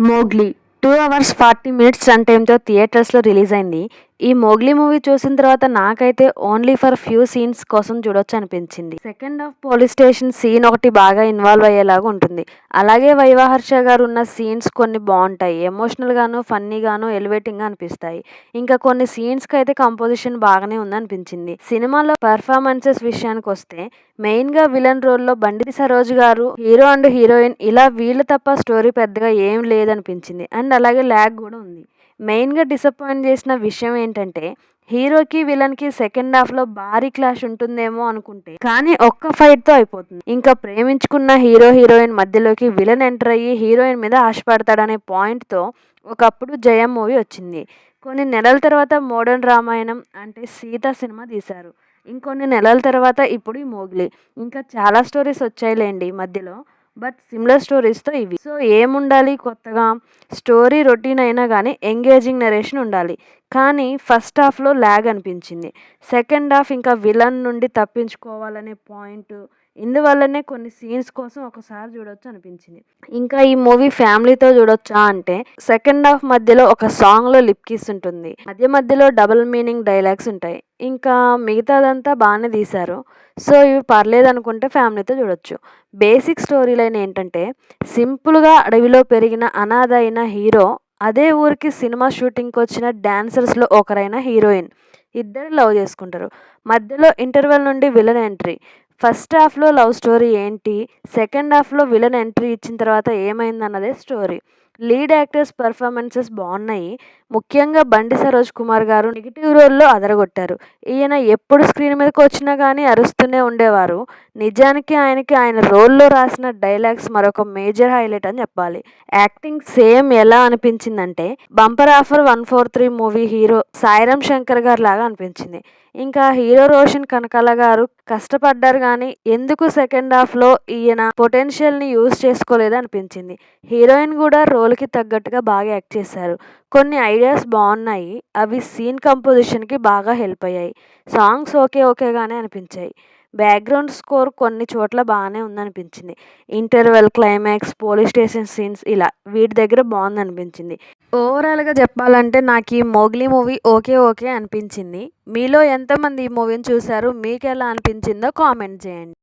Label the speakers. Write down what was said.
Speaker 1: Mowgli 2 hours 40 minutes run టైమ్‌తో థియేటర్స్‌లో release అయింది. ఈ 'మోగ్లీ' మూవీ చూసిన తర్వాత నాకైతే ఓన్లీ ఫర్ ఫ్యూ సీన్స్ కోసం చూడొచ్చనిపించింది. Second half police station scene ఒకటి బాగా ఇన్వాల్వ్ అయ్యేలాగా ఉంటుంది. అలాగే వైవా హర్ష గారు ఉన్న సీన్స్ కొన్ని బావుంటాయి. ఎమోషనల్‌గాను, ఫన్నీగాను, ఎలివేటింగ్‌గా అనిపిస్తాయి. ఇంకా కొన్ని సీన్స్‌కైతే కంపోజిషన్ బాగానే ఉందనిపించింది. సినిమాలో పెర్ఫార్మన్సెస్ విషయానికొస్తే మెయిన్‌గా విలన్ రోల్‌లో బండి సరోజ్ గారు, హీరో అండ్ హీరోయిన్ ఇలా వీళ్ళు తప్ప స్టోరీ పెద్దగా ఏం లేదనిపించింది. అండ్ అలాగే ల్యాగ్ గూడా ఉంది. మెయిన్‌గా డిసప్పాయింట్ చేసిన విషయం ఏంటంటే, హీరోకి, విలన్‌కి సెకండ్ హాఫ్‌లో భారీ క్లాష్ ఉంటుందేమో అనుకుంటే, కానీ ఒక్క ఫైట్‌తో అయిపోతుంది. ఇంకా ప్రేమించుకున్న హీరో, హీరోయిన్ మధ్యలోకి విలన్ ఎంటర్ అయ్యి హీరోయిన్ మీద ఆశపడతాడనే పాయింట్‌తో ఒకప్పుడు 'జయం' మూవీ వచ్చింది. కొన్ని నెలల తర్వాత 'మోడర్న్ రామాయణం' అంటే 'సీత' సినిమా తీశారు. ఇంకొన్ని నెలల తర్వాత ఇప్పుడు ఈ 'మోగ్లీ'. ఇంకా చాలా స్టోరీస్ వచ్చాయిలెండి మధ్యలో. బట్ సిమిలర్ స్టోరీస్‌తో ఇవి. సో ఏముండాలి కొత్తగా? స్టోరీ రొటీన్ అయినా గానీ ఎంగేజింగ్ నరేషన్ ఉండాలి. కానీ ఫస్ట్ హాఫ్‌లో ల్యాగ్ అనిపించింది. సెకండ్ హాఫ్ ఇంకా విలన్ నుండి తప్పించుకోవాలనే పాయింట్. ఇందువల్లనే కొన్ని సీన్స్ కోసం ఒకసారి చూడొచ్చు అనిపించింది. ఇంకా ఈ మూవీ ఫ్యామిలీతో చూడొచ్చా అంటే, సెకండ్ హాఫ్ మధ్యలో ఒక సాంగ్‌లో లిప్ కిస్ ఉంటుంది. మధ్య మధ్యలో డబుల్ మీనింగ్ డైలాగ్స్ ఉంటాయి. ఇంకా మిగతాదంతా బానే తీశారు. సో ఇవి పర్లేదనుకుంటే ఫ్యామిలీతో చూడొచ్చు. బేసిక్ స్టోరీ లైన్ ఏంటంటే, సింపుల్‌గా అడవిలో పెరిగిన అనాథ అయిన హీరో, అదే ఊరికి సినిమా షూటింగ్‌కొచ్చిన డాన్సర్స్‌లో ఒకరైన హీరోయిన్. ఇద్దరు లవ్ చేసుకుంటారు. మధ్యలో ఇంటర్వెల్ నుండి విలన్ ఎంట్రీ. ఫస్ట్ హాఫ్‌లో లవ్ స్టోరీ ఏంటి? సెకండ్ హాఫ్‌లో విలన్ ఎంట్రీ ఇచ్చిన తర్వాత ఏమైందన్నదే స్టోరీ. లీడ్ యాక్టర్స్ పెర్ఫార్మన్సెస్ బావున్నాయి. ముఖ్యంగా బండి సరోజ్ కుమార్ గారు నెగెటివ్ రోల్‌లో అదరగొట్టారు. ఈయన ఎప్పుడు స్క్రీన్ మీదకొచ్చినా గానీ అరుస్తూనే ఉండేవారు. నిజానికి ఆయనకి ఆయన రోల్‌లో రాసిన డైలాగ్స్ మరొక మేజర్ హైలైట్ అని చెప్పాలి. యాక్టింగ్ సేమ్ ఎలా అనిపించిందంటే, bumper offer 143 movie hero Sairam Shankar గారిలాగా అనిపించింది. ఇంకా హీరో రోషన్ కనకాల గారు కష్టపడ్డారు గానీ, ఎందుకు సెకండ్ హాఫ్‌లో ఈయన పొటెన్షియల్‌ని యూజ్ చేసుకోలేదనిపించింది. హీరోయిన్ గూడా రోల్‌కి తగ్గట్టుగా బాగా యాక్ట్ చేశారు. కొన్ని ఐడియాస్ బావున్నాయి. అవి సీన్ కంపోజిషన్‌కి బాగా హెల్ప్ అయ్యాయి. సాంగ్స్ ఓకేగానే అనిపించాయి. బ్యాక్‌గ్రౌండ్ స్కోర్ కొన్ని చోట్ల బానే ఉందనిపించింది. Interval, climax, police station scenes ఇలా వీటి దగ్గర బావుందనిపించింది. ఓవరాల్‌గా చెప్పాలంటే నాకీ 'మోగ్లీ' మూవీ ఓకే అనిపించింది. మీలో ఎంతమంది ఈ మూవీని చూసారు? మీకెలా అనిపించిందో కామెంట్ చేయండి.